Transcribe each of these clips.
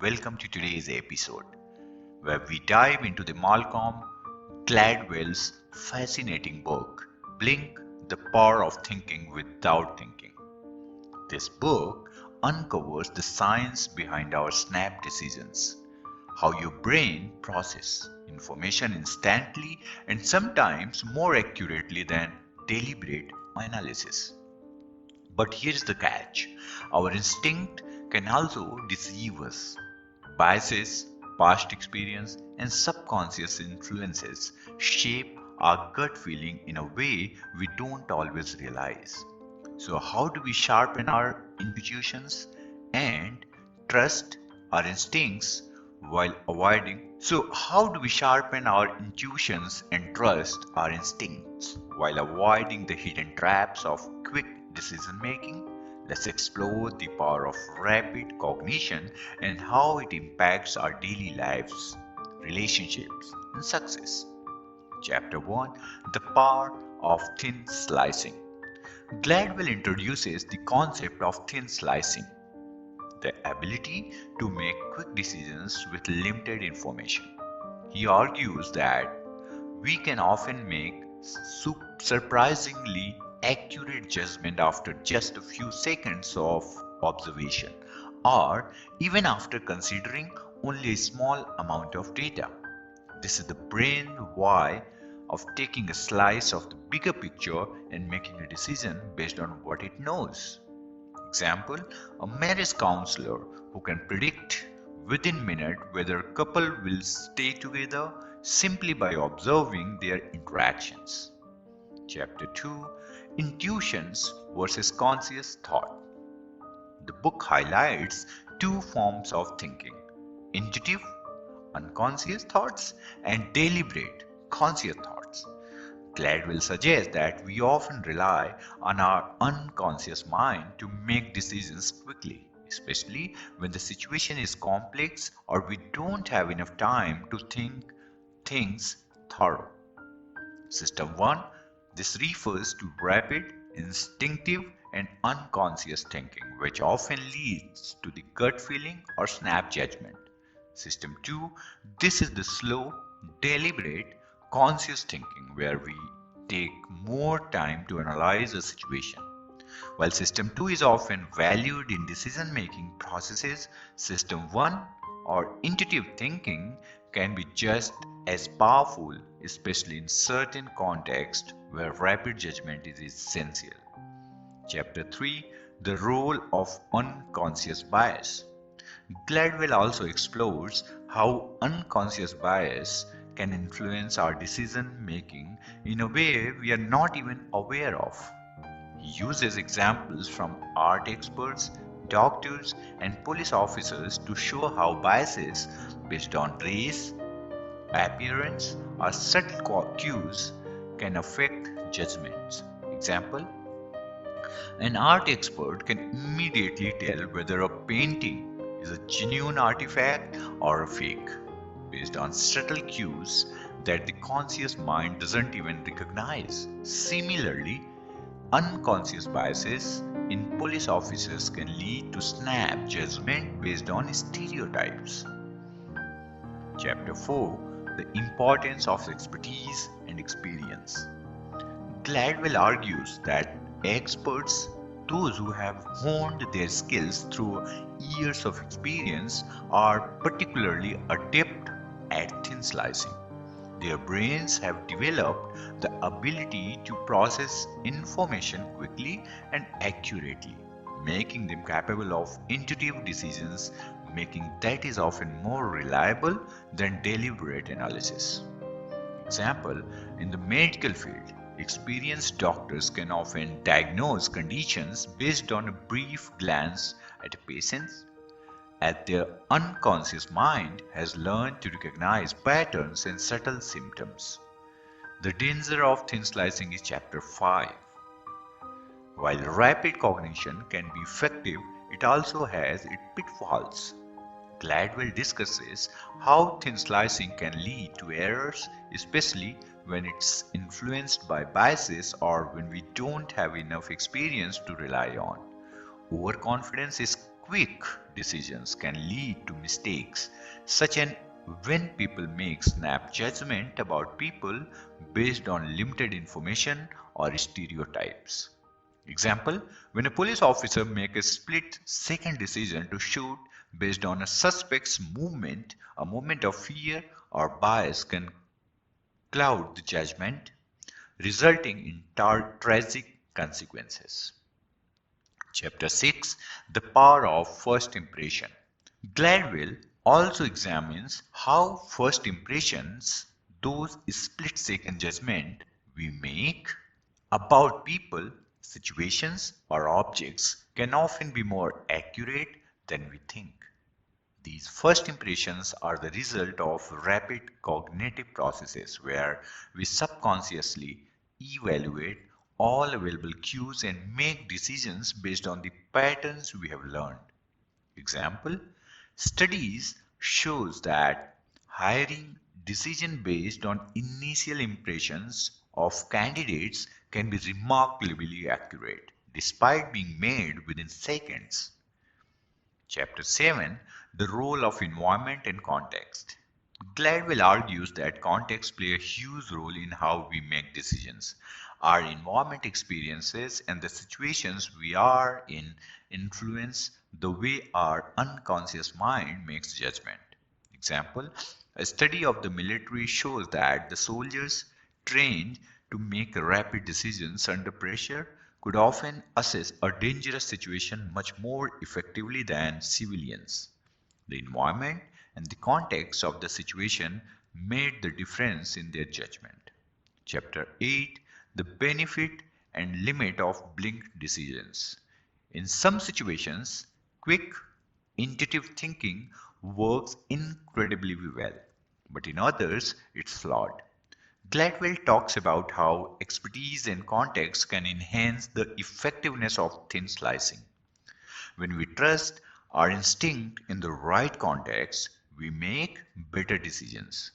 welcome to today's episode where we dive into the Malcolm Gladwell's fascinating book, Blink, the Power of Thinking Without Thinking. This book uncovers the science behind our snap decisions, how your brain processes information instantly and sometimes more accurately than deliberate analysis. But here's the catch: our instinct can also deceive us. Biases, past experience, and subconscious influences shape our gut feeling in a way we don't always realize. So, how do we sharpen our intuitions and trust our instincts while avoiding? So, how do we sharpen our intuitions and trust our instincts while avoiding the hidden traps of quick decision making? Let's explore the power of rapid cognition and how it impacts our daily lives, relationships, and success. Chapter 1: The Power of Thin Slicing. Gladwell introduces the concept of thin slicing, the ability to make quick decisions with limited information. He argues that we can often make surprisingly accurate judgment after just a few seconds of observation, or even after considering only a small amount of data. This is the brain why of taking a slice of the bigger picture and making a decision based on what it knows. Example: a marriage counselor who can predict within minutes whether a couple will stay together simply by observing their interactions. Chapter 2: Intuitions versus Conscious Thought. The book highlights two forms of thinking: intuitive, unconscious thoughts, and deliberate, conscious thoughts. Gladwell suggests that we often rely on our unconscious mind to make decisions quickly, especially when the situation is complex or we don't have enough time to think things thorough. System 1: this refers to rapid, instinctive, and unconscious thinking, which often leads to the gut feeling or snap judgment. System 2: this is the slow, deliberate, conscious thinking where we take more time to analyze a situation. While System 2 is often valued in decision making processes, System 1 or intuitive thinking can be just as powerful, especially in certain contexts where rapid judgment is essential. Chapter 3: The Role of Unconscious Bias. Gladwell also explores how unconscious bias can influence our decision making in a way we are not even aware of. He uses examples from art experts, doctors, and police officers to show how biases based on race, appearance, or subtle cues can affect judgments. Example: an art expert can immediately tell whether a painting is a genuine artifact or a fake, based on subtle cues that the conscious mind doesn't even recognize. Similarly, unconscious biases in police officers can lead to snap judgment based on stereotypes. Chapter 4: The Importance of Expertise and Experience. Gladwell argues that experts, those who have honed their skills through years of experience, are particularly adept at thin slicing. Their brains have developed the ability to process information quickly and accurately, making them capable of intuitive decisions making that is often more reliable than deliberate analysis. Example: in the medical field, experienced doctors can often diagnose conditions based on a brief glance at a patient, as their unconscious mind has learned to recognize patterns and subtle symptoms. The danger of thin slicing is Chapter 5. While rapid cognition can be effective, it also has its pitfalls. Gladwell discusses how thin slicing can lead to errors, especially when it's influenced by biases or when we don't have enough experience to rely on. Overconfidence is quick decisions can lead to mistakes, such as when people make snap judgment about people based on limited information or stereotypes. Example, when a police officer makes a split second decision to shoot based on a suspect's movement, a moment of fear or bias can cloud the judgment, resulting in tragic consequences. Chapter 6, The Power of First Impression. Gladwell also examines how first impressions, those split second judgment we make about people, situations, or objects, can often be more accurate than we think. These first impressions are the result of rapid cognitive processes where we subconsciously evaluate all available cues and make decisions based on the patterns we have learned. Example, studies shows that hiring decision based on initial impressions of candidates can be remarkably accurate despite being made within seconds. Chapter 7, The Role of Environment and Context. Gladwell argues that context play a huge role in how we make decisions. Our environment experiences and the situations we are in influence the way our unconscious mind makes judgment. Example, a study of the military shows that the soldiers trained to make rapid decisions under pressure could often assess a dangerous situation much more effectively than civilians. The environment and the context of the situation made the difference in their judgment. Chapter 8, The Benefit and Limit of Blink Decisions. In some situations, quick, intuitive thinking works incredibly well, but in others, it's flawed. Gladwell talks about how expertise and context can enhance the effectiveness of thin slicing. When we trust our instinct in the right context, we make better decisions.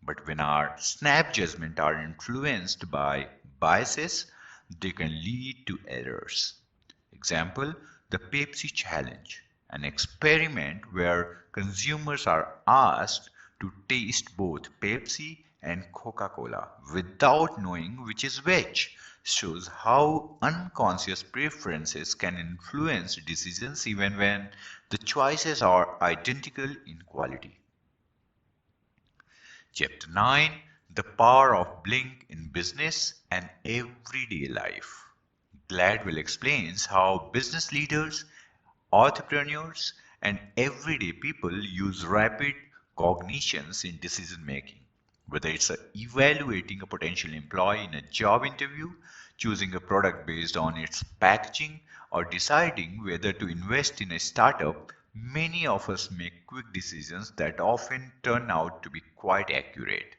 But when our snap judgments are influenced by biases, they can lead to errors. Example, the Pepsi challenge, an experiment where consumers are asked to taste both Pepsi and Coca-Cola without knowing which is which, shows how unconscious preferences can influence decisions even when the choices are identical in quality. Chapter 9, The Power of Blink in Business and Everyday Life. Gladwell explains how business leaders, entrepreneurs, and everyday people use rapid cognitions in decision making. Whether it's evaluating a potential employee in a job interview, choosing a product based on its packaging, or deciding whether to invest in a startup, many of us make quick decisions that often turn out to be quite accurate.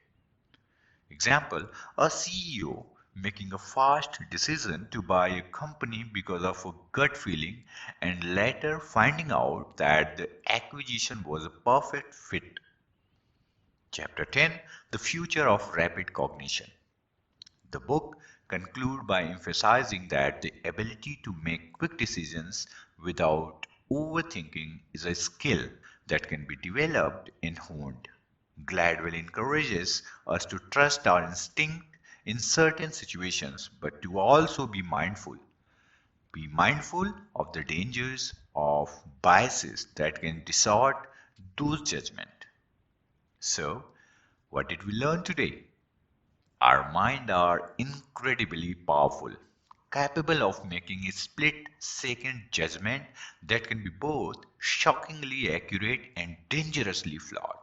Example, a CEO making a fast decision to buy a company because of a gut feeling and later finding out that the acquisition was a perfect fit. Chapter 10, The Future of Rapid Cognition. The book concludes by emphasizing that the ability to make quick decisions without overthinking is a skill that can be developed and honed. Gladwell encourages us to trust our instinct in certain situations, but to also be mindful. Be mindful of the dangers of biases that can distort those judgments. So, what did we learn today? Our minds are incredibly powerful, capable of making a split second judgment that can be both shockingly accurate and dangerously flawed.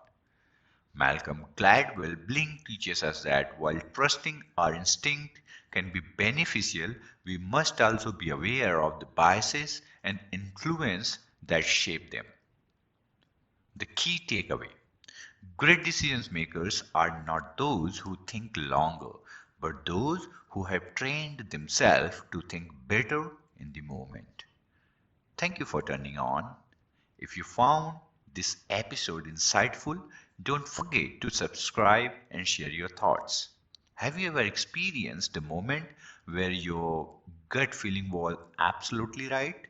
Malcolm Gladwell Blink teaches us that while trusting our instinct can be beneficial, we must also be aware of the biases and influence that shape them. The key takeaway: great decision makers are not those who think longer, but those who have trained themselves to think better in the moment. Thank you for turning on. If you found this episode insightful, don't forget to subscribe and share your thoughts. Have you ever experienced a moment where your gut feeling was absolutely right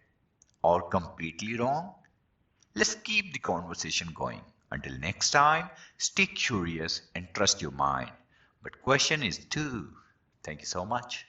or completely wrong? Let's keep the conversation going. Until next time, stay curious and trust your mind. But question is too. Thank you so much.